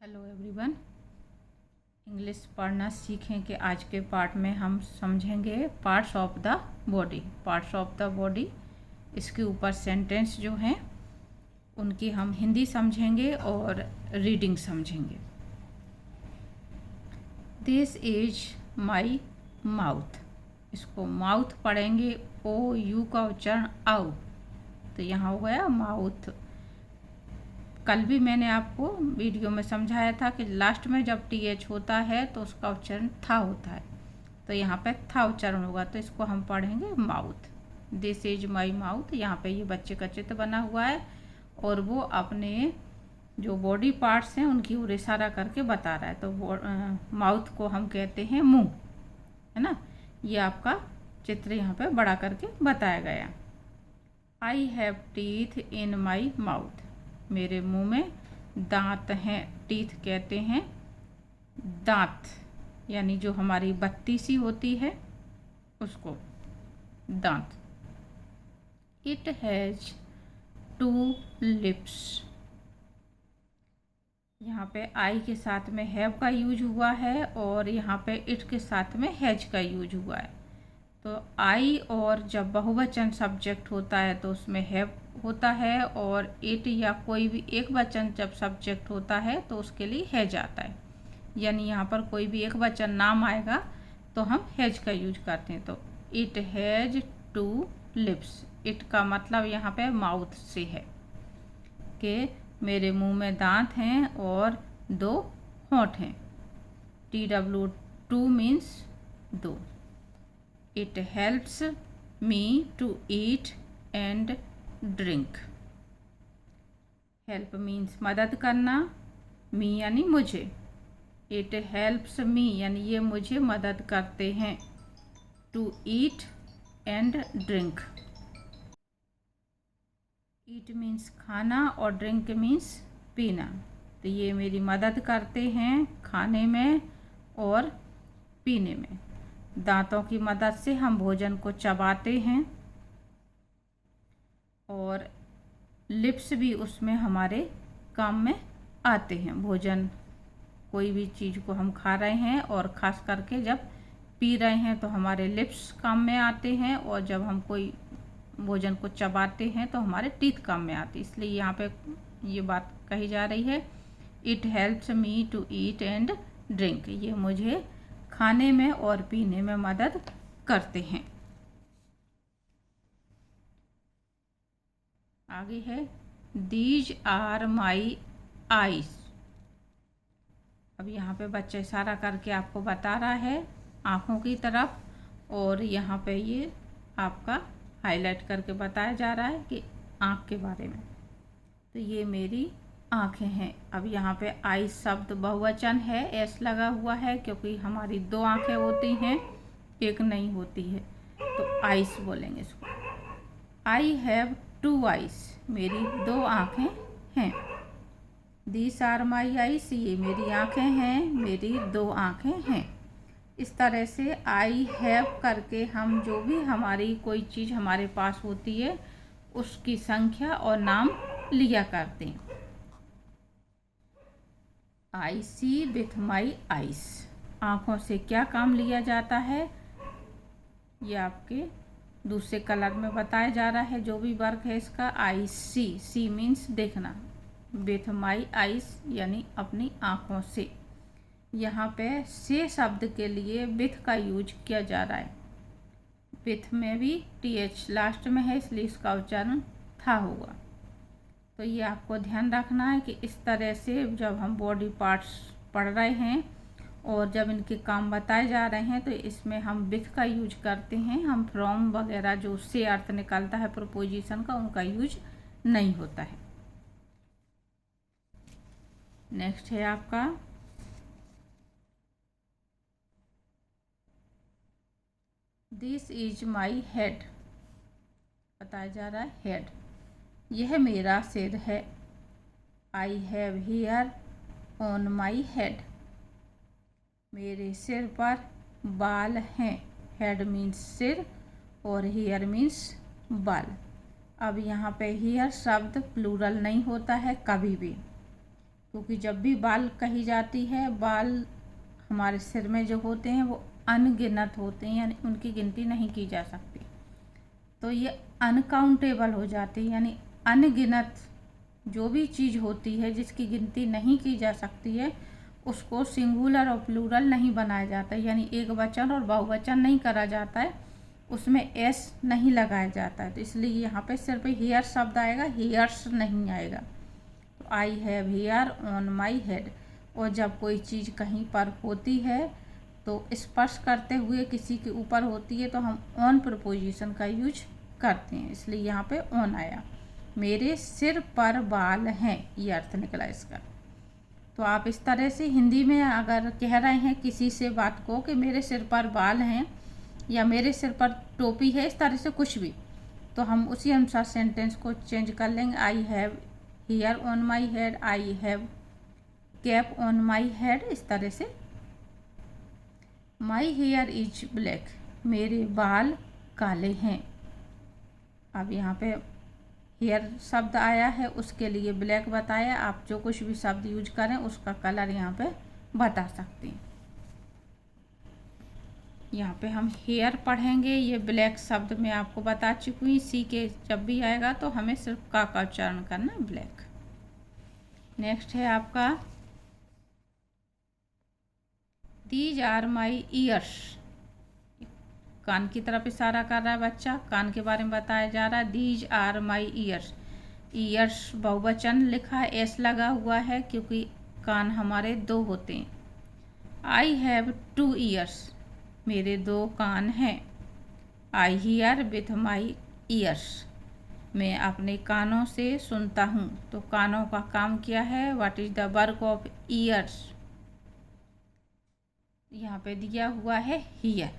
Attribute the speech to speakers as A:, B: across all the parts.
A: Hello everyone, English पढ़ना सीखें कि आज के पार्ट में हम समझेंगे parts of the body. Parts of the body, इसके ऊपर सेंटेंस जो हैं उनकी हम हिंदी समझेंगे और रीडिंग समझेंगे। दिस इज माई माउथ, इसको माउथ पढ़ेंगे, ओ यू का उच्चारण आउ, तो यहाँ हो गया माउथ। कल भी मैंने आपको वीडियो में समझाया था कि लास्ट में जब टी एच होता है तो उसका उच्चारण था होता है, तो यहाँ पे था उच्चारण होगा, तो इसको हम पढ़ेंगे mouth. This is my mouth. यहाँ पे ये बच्चे का चित्र बना हुआ है और वो अपने जो बॉडी पार्ट्स हैं उनकी ओर इशारा करके बता रहा है। तो माउथ को हम कहते हैं मुंह, है ना। ये आपका चित्र यहाँ पे बड़ा करके बताया गया। I have teeth in my mouth, मेरे मुंह में दांत हैं। टीथ कहते हैं दांत, यानी जो हमारी बत्ती सी होती है उसको दांत। इट हैज 2 लिप्स, यहाँ पे आई के साथ में हैव का यूज हुआ है और यहाँ पे इट के साथ में हैज का यूज हुआ है। तो आई और जब बहुवचन सब्जेक्ट होता है तो उसमें हैव होता है, और इट या कोई भी एक वचन जब सब्जेक्ट होता है तो उसके लिए हैज आता है। यानी यहाँ पर कोई भी एक वचन नाम आएगा तो हम हैज का यूज करते हैं। तो इट हैज 2 लिप्स, इट का मतलब यहाँ पे माउथ से है कि मेरे मुंह में दांत हैं और 2 होंठ हैं। TW2 means 2। It helps me to eat and drink. Help means मदद करना, me यानी मुझे, it helps me यानी ये मुझे मदद करते हैं, to eat and drink. Eat means खाना और drink means पीना। तो ये मेरी मदद करते हैं खाने में और पीने में। दांतों की मदद से हम भोजन को चबाते हैं और लिप्स भी उसमें हमारे काम में आते हैं। भोजन, कोई भी चीज़ को हम खा रहे हैं और ख़ास करके जब पी रहे हैं तो हमारे लिप्स काम में आते हैं, और जब हम कोई भोजन को चबाते हैं तो हमारे टीथ काम में आते हैं। इसलिए यहाँ पे ये बात कही जा रही है, it helps me to eat and drink, ये मुझे खाने में और पीने में मदद करते हैं। आगे है दीज आर माई आईज। अब यहाँ पे बच्चा इशारा करके आपको बता रहा है आँखों की तरफ, और यहाँ पे ये आपका हाईलाइट करके बताया जा रहा है कि आँख के बारे में। तो ये मेरी आँखें हैं। अब यहाँ पे आई शब्द बहुवचन है, एस लगा हुआ है क्योंकि हमारी 2 आँखें होती हैं, एक नहीं होती है, तो आइस बोलेंगे इसको। आई हैव 2 आइस, मेरी 2 आँखें हैं। दीस आर माई आइस, ये मेरी आँखें हैं, मेरी 2 आँखें हैं। इस तरह से आई हैव करके हम जो भी हमारी कोई चीज़ हमारे पास होती है उसकी संख्या और नाम लिया करते हैं। आई सी विथ माई आइस, आँखों से क्या काम लिया जाता है ये आपके दूसरे कलर में बताया जा रहा है। जो भी वर्ग है इसका, आई सी, सी मीन्स देखना, विथ माई आइस यानी अपनी आँखों से। यहाँ पे से शब्द के लिए विथ का यूज किया जा रहा है। विथ में भी टीएच लास्ट में है, इसलिए इसका उच्चारण था होगा। तो ये आपको ध्यान रखना है कि इस तरह से जब हम बॉडी पार्ट्स पढ़ रहे हैं और जब इनके काम बताए जा रहे हैं तो इसमें हम विथ का यूज करते हैं। हम फ्रॉम वगैरह जो से अर्थ निकलता है प्रोपोजिशन का, उनका यूज नहीं होता है। नेक्स्ट है आपका दिस इज माई हेड, बताया जा रहा है हेड, यह मेरा सिर है। I have hair on my head, मेरे सिर पर बाल हैं। हेड मीन्स सिर और हेयर मीन्स बाल। अब यहाँ पे हेयर शब्द प्लूरल नहीं होता है कभी भी, क्योंकि जब भी बाल कही जाती है, बाल हमारे सिर में जो होते हैं वो अनगिनत होते हैं, यानी उनकी गिनती नहीं की जा सकती। तो ये अनकाउंटेबल हो जाती है, यानी अनगिनत जो भी चीज़ होती है जिसकी गिनती नहीं की जा सकती है उसको सिंगुलर और प्लूरल नहीं बनाया जाता है, यानी एक वचन और बहुवचन नहीं करा जाता है, उसमें एस नहीं लगाया जाता है। तो इसलिए यहाँ पे सिर्फ हेयर शब्द आएगा, हेयर्स नहीं आएगा। तो I have hair on my head. और जब कोई चीज़ कहीं पर होती है तो स्पर्श करते हुए किसी के ऊपर होती है तो हम ऑन प्रपोजिशन का यूज करते हैं, इसलिए यहाँ पे ऑन आया। मेरे सिर पर बाल हैं, ये अर्थ निकला इसका। तो आप इस तरह से हिंदी में अगर कह रहे हैं किसी से बात को कि मेरे सिर पर बाल हैं या मेरे सिर पर टोपी है, इस तरह से कुछ भी, तो हम उसी अनुसार सेंटेंस को चेंज कर लेंगे। I have hair on my head, I have cap on my head, इस तरह से। माई हेयर इज ब्लैक, मेरे बाल काले हैं। अब यहाँ पे हेयर शब्द आया है, उसके लिए ब्लैक बताया। आप जो कुछ भी शब्द यूज करें उसका कलर यहाँ पे बता सकते हैं। यहाँ पे हम हेयर पढ़ेंगे, ये ब्लैक शब्द मैं आपको बता चुकी हूँ। सी के जब भी आएगा तो हमें सिर्फ का उच्चारण करना है, ब्लैक। नेक्स्ट है आपका दीज आर माई ईयर्स, कान की तरफ इशारा कर रहा है बच्चा, कान के बारे में बताया जा रहा है। These are my ears, ears बहुवचन लिखा है, एस लगा हुआ है क्योंकि कान हमारे दो होते हैं। आई हैव 2 ईयर्स, मेरे 2 कान हैं। I hear with my years, मैं अपने कानों से सुनता हूँ। तो कानों का काम क्या है, what is the work of years, यहाँ पे दिया हुआ है हियर,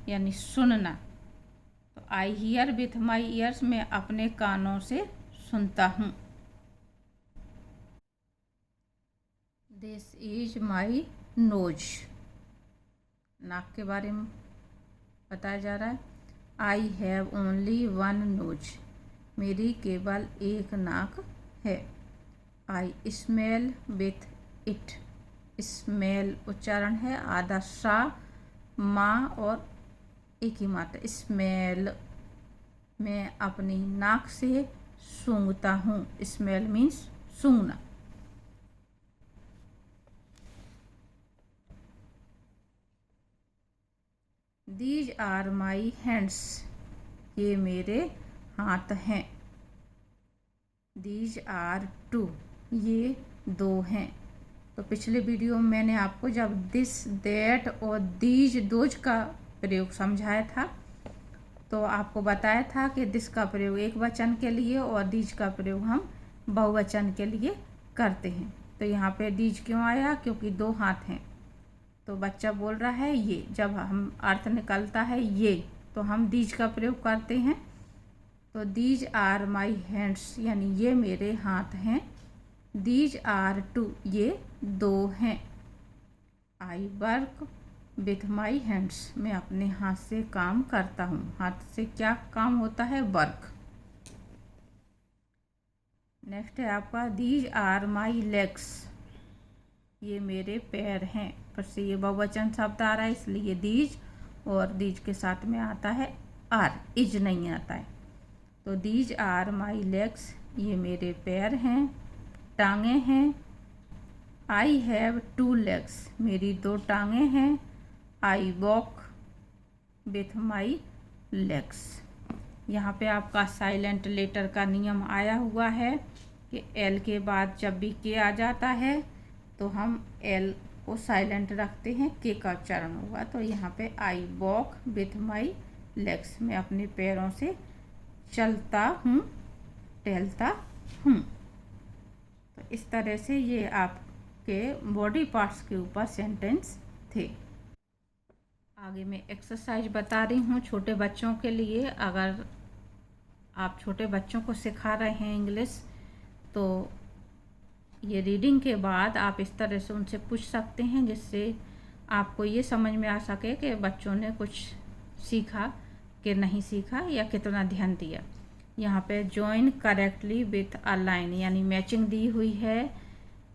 A: यानी सुनना। तो I hear with my years, मैं अपने कानों से सुनता हूँ। दिस इज माई नोज, नाक के बारे में बताया जा रहा है। आई हैव ओनली 1 नोज, मेरी केवल एक नाक है। I smell with it, smell उच्चारण है आधा सा माँ और एक ही मात्रा, स्मेल। मैं अपनी नाक से सूंघता हूँ, स्मेल मीन्स सूंघना। दीज आर माई हैंड्स, ये मेरे हाथ हैं। दीज आर 2, ये 2 हैं। तो पिछले वीडियो में मैंने आपको जब दिस, दैट और दीज, दोज का प्रयोग समझाया था तो आपको बताया था कि दिस का प्रयोग एक वचन के लिए और दीज का प्रयोग हम बहुवचन के लिए करते हैं। तो यहाँ पे दीज क्यों आया, क्योंकि 2 हाथ हैं। तो बच्चा बोल रहा है ये, जब हम अर्थ निकलता है ये तो हम दीज का प्रयोग करते हैं। तो दीज आर माई हैंड्स, यानी ये मेरे हाथ हैं। दीज आर 2, ये 2 हैं। I work with my hands, मैं अपने हाथ से काम करता हूँ। हाथ से क्या काम होता है, वर्क। नेक्स्ट है आपका दीज आर माई लेग्स, ये मेरे पैर हैं। पर से ये बहुवचन शब्द आ रहा है इसलिए दीज, और दीज के साथ में आता है आर, इज नहीं आता है। तो दीज आर माई लेग्स, ये मेरे पैर हैं, टांगे हैं। आई हैव 2 लेग्स, मेरी 2 टांगे हैं। I walk with my legs, यहाँ पे आपका साइलेंट लेटर का नियम आया हुआ है कि एल के बाद जब भी के आ जाता है तो हम एल को साइलेंट रखते हैं, के का उच्चारण होगा। तो यहाँ पे I walk with my legs, मैं अपने पैरों से चलता हूँ, टहलता हूँ। तो इस तरह से ये आपके बॉडी पार्ट्स के ऊपर सेंटेंस थे। आगे मैं एक्सरसाइज बता रही हूँ छोटे बच्चों के लिए। अगर आप छोटे बच्चों को सिखा रहे हैं इंग्लिश तो ये रीडिंग के बाद आप इस तरह से उनसे पूछ सकते हैं जिससे आपको ये समझ में आ सके कि बच्चों ने कुछ सीखा कि नहीं सीखा या कितना ध्यान दिया। यहाँ पे join correctly with a line, यानी मैचिंग दी हुई है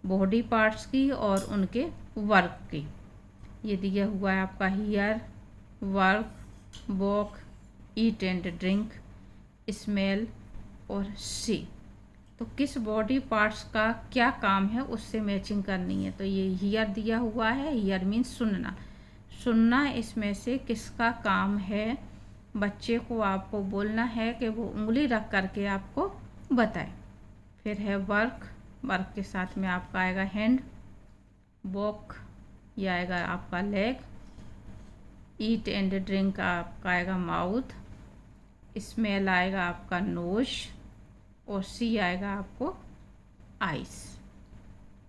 A: बॉडी पार्ट्स की और उनके वर्क की। ये दिया हुआ है आपका here, work, walk, eat and drink, smell और सी। तो किस बॉडी पार्ट्स का क्या काम है उससे मैचिंग करनी है। तो ये हियर दिया हुआ है, हियर मीन्स सुनना। सुनना इसमें से किसका काम है, बच्चे को आपको बोलना है कि वो उंगली रख करके आपको बताए। फिर है वर्क, वर्क के साथ में आपका आएगा हैंड, वॉक ये आएगा आपका लेग, ईट एंड ड्रिंक आपका आएगा माउथ, स्मेल आएगा आपका नोज और सी आएगा आपको आइस।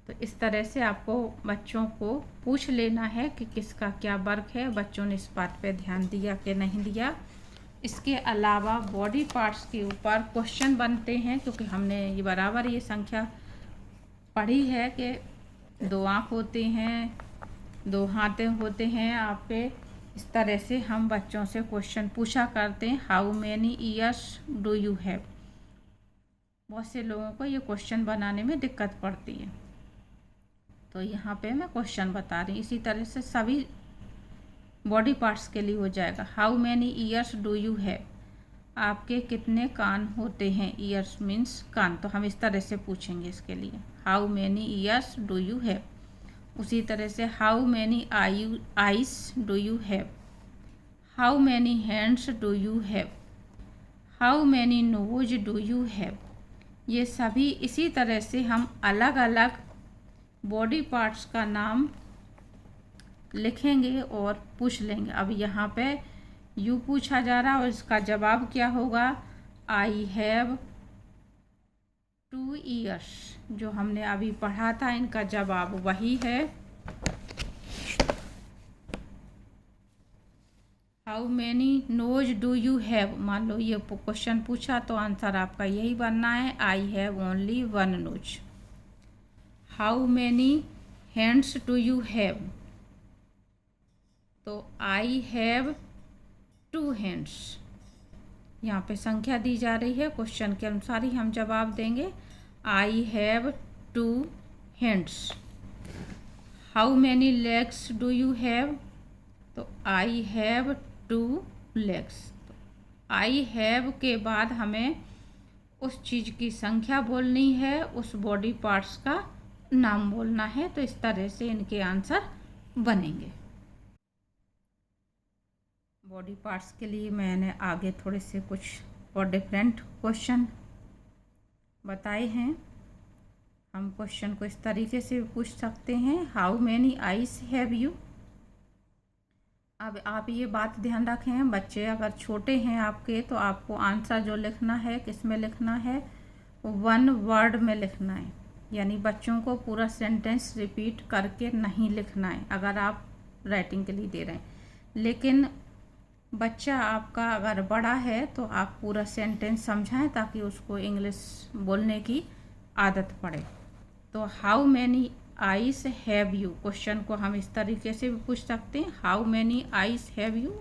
A: तो इस तरह से आपको बच्चों को पूछ लेना है कि किसका क्या वर्क है, बच्चों ने इस बात पे ध्यान दिया कि नहीं दिया। इसके अलावा बॉडी पार्ट्स के ऊपर क्वेश्चन बनते हैं, क्योंकि हमने ये बराबर ये संख्या पढ़ी है कि 2 आँख होते हैं, 2 हाथ होते हैं आपके। इस तरह से हम बच्चों से क्वेश्चन पूछा करते हैं, how many ears do you have. बहुत से लोगों को ये क्वेश्चन बनाने में दिक्कत पड़ती है, तो यहाँ पे मैं क्वेश्चन बता रही हूँ। इसी तरह से सभी बॉडी पार्ट्स के लिए हो जाएगा। How many ears do you have, आपके कितने कान होते हैं। ईयर्स मीन्स कान, तो हम इस तरह से पूछेंगे इसके लिए, how many ears do you have. उसी तरह से how many eyes do you have, how many hands do you have, how many nose do you have. ये सभी इसी तरह से हम अलग अलग बॉडी पार्ट्स का नाम लिखेंगे और पूछ लेंगे। अब यहाँ पे यू पूछा जा रहा है और इसका जवाब क्या होगा, आई हैव 2 ईयर्स। जो हमने अभी पढ़ा था इनका जवाब वही है। How many nose do you have, मान लो ये क्वेश्चन पूछा तो आंसर आपका यही बनना है, I have only 1 nose. How many hands do you have, तो आई हैव 2 हैंड्स। यहाँ पे संख्या दी जा रही है, क्वेश्चन के अनुसार ही हम जवाब देंगे। I have 2 hands. How many legs do you have, तो आई हैव 2 लेग्स। तो आई हैव के बाद हमें उस चीज़ की संख्या बोलनी है, उस बॉडी पार्ट्स का नाम बोलना है। तो इस तरह से इनके आंसर बनेंगे। बॉडी पार्ट्स के लिए मैंने आगे थोड़े से कुछ और डिफरेंट क्वेश्चन बताए हैं। हम क्वेश्चन को इस तरीके से पूछ सकते हैं, how many eyes have you. अब आप ये बात ध्यान रखें, बच्चे अगर छोटे हैं आपके तो आपको आंसर जो लिखना है किस में लिखना है, 1 वर्ड में लिखना है। यानी बच्चों को पूरा सेंटेंस रिपीट करके नहीं लिखना है अगर आप राइटिंग के लिए दे रहे हैं। लेकिन बच्चा आपका अगर बड़ा है तो आप पूरा सेंटेंस समझाएं ताकि उसको इंग्लिश बोलने की आदत पड़े। तो how many eyes have you, question को हम इस तरीके से भी पूछ सकते हैं, how many eyes have you,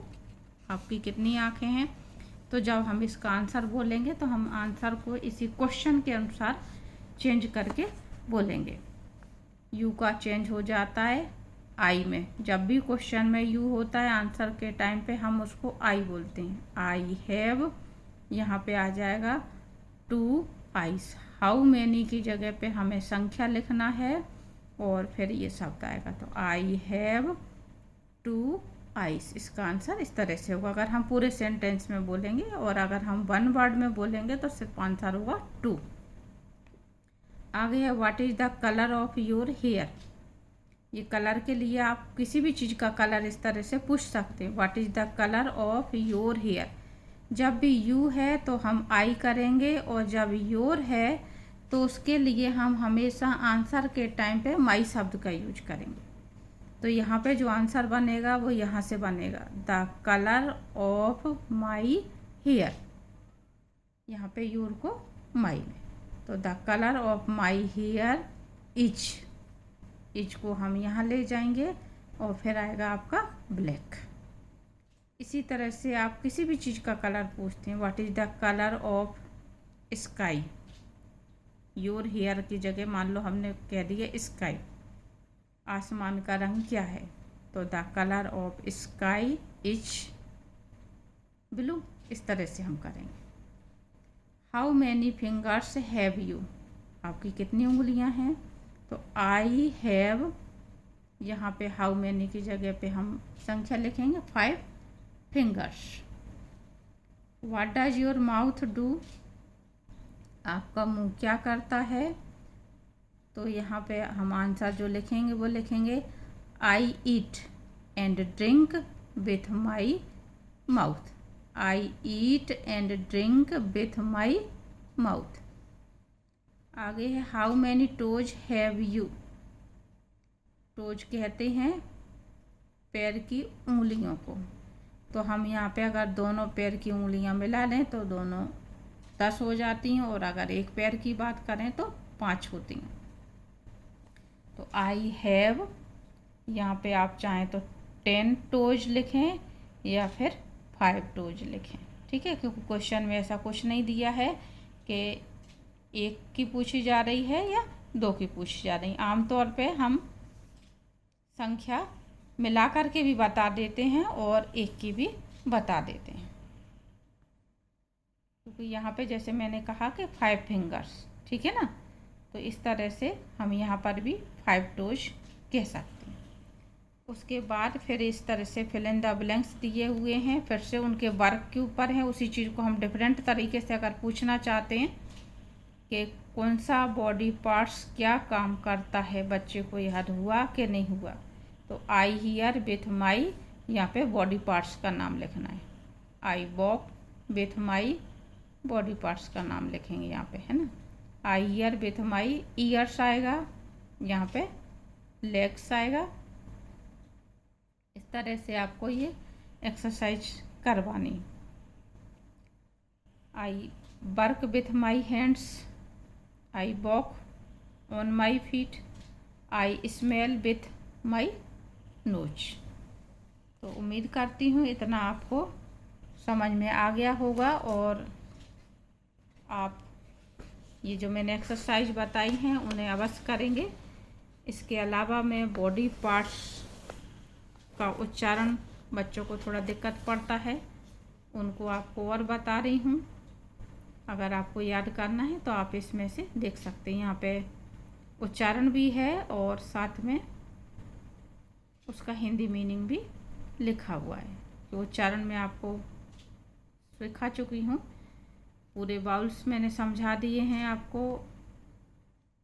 A: आपकी कितनी आँखें हैं। तो जब हम इसका आंसर बोलेंगे तो हम आंसर को इसी क्वेश्चन के अनुसार चेंज करके बोलेंगे। यू का चेंज हो जाता है आई में। जब भी क्वेश्चन में यू होता है आंसर के टाइम पे हम उसको आई बोलते हैं। आई हैव, यहाँ पे आ जाएगा 2 आइज। हाउ मैनी की जगह पे हमें संख्या लिखना है और फिर ये शब्द आएगा। तो आई हैव 2 आइज, इसका आंसर इस तरह से होगा अगर हम पूरे सेंटेंस में बोलेंगे। और अगर हम 1 वर्ड में बोलेंगे तो सिर्फ आंसर होगा 2। आगे है what is the colour of your hair. ये कलर के लिए आप किसी भी चीज़ का कलर इस तरह से पूछ सकते हैं, what is the colour of your hair. जब भी यू है तो हम आई करेंगे और जब योर है तो उसके लिए हम हमेशा आंसर के टाइम पे माई शब्द का यूज करेंगे। तो यहाँ पे जो आंसर बनेगा वो यहाँ से बनेगा, the colour of my hair. यहाँ पे योर को माई में, तो the colour of my hair is को हम यहाँ ले जाएंगे और फिर आएगा आपका ब्लैक। इसी तरह से आप किसी भी चीज़ का कलर पूछते हैं, what is the colour of sky, your hair की जगह मान लो हमने कह दिया स्काई, आसमान का रंग क्या है, तो the colour of sky is blue. इस तरह से हम करेंगे। How many fingers have you, आपकी कितनी उंगलियां हैं, तो आई हैव, यहाँ पे हाउ मैनी की जगह पे हम संख्या लिखेंगे 5 fingers. What does your mouth do, आपका मुंह क्या करता है, तो यहाँ पे हम आंसर जो लिखेंगे वो लिखेंगे I eat and drink with my mouth. I eat and drink with my mouth. आगे है how many toes have you, toes कहते हैं पैर की उंगलियों को, तो हम यहाँ पे अगर दोनों पैर की उंगलियाँ मिला लें तो दोनों 10 हो जाती हैं, और अगर एक पैर की बात करें तो 5 होती हैं। तो आई हैव, यहाँ पे आप चाहें तो 10 टोज लिखें या फिर 5 टोज लिखें, ठीक है, क्योंकि क्वेश्चन में ऐसा कुछ नहीं दिया है कि एक की पूछी जा रही है या 2 की पूछी जा रही। आमतौर पे हम संख्या मिला कर के भी बता देते हैं और एक की भी बता देते हैं, क्योंकि यहाँ पे जैसे मैंने कहा कि 5 फिंगर्स, ठीक है ना, तो इस तरह से हम यहाँ पर भी 5 टोज कह सकते हैं। उसके बाद फिर इस तरह से फिल इन द ब्लैंक्स दिए हुए हैं, फिर से उनके वर्क के ऊपर है। उसी चीज़ को हम डिफरेंट तरीके से अगर पूछना चाहते हैं कि कौन सा बॉडी पार्ट्स क्या काम करता है, बच्चे को याद हुआ कि नहीं हुआ, तो आई हियर विथ माई, यहाँ पे बॉडी पार्ट्स का नाम लिखना है। I walk with my, body parts का नाम लिखेंगे यहाँ पे, है ना। I hear with my years आएगा, यहाँ पे लेग्स आएगा। इस तरह से आपको ये एक्सरसाइज करवानी। I work with my hands, I walk on my feet, I smell with my nose. तो उम्मीद करती हूँ इतना आपको समझ में आ गया होगा, और आप ये जो मैंने एक्सरसाइज बताई हैं उन्हें अवश्य करेंगे। इसके अलावा मैं बॉडी पार्ट्स का उच्चारण बच्चों को थोड़ा दिक्कत पड़ता है, उनको आपको और बता रही हूँ। अगर आपको याद करना है तो आप इसमें से देख सकते हैं, यहाँ पे उच्चारण भी है और साथ में उसका हिंदी मीनिंग भी लिखा हुआ है। तो उच्चारण में आपको सिखा चुकी हूँ, पूरे बाउल्स मैंने समझा दिए हैं आपको,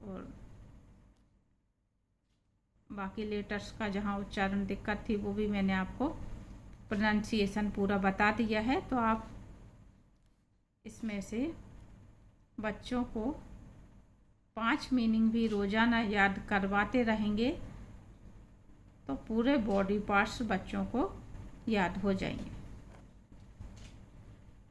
A: और बाकी लेटर्स का जहाँ उच्चारण दिक्कत थी वो भी मैंने आपको प्रोनाउंसिएशन पूरा बता दिया है। तो आप इसमें से बच्चों को 5 मीनिंग भी रोज़ाना याद करवाते रहेंगे तो पूरे बॉडी पार्ट्स बच्चों को याद हो जाएंगे।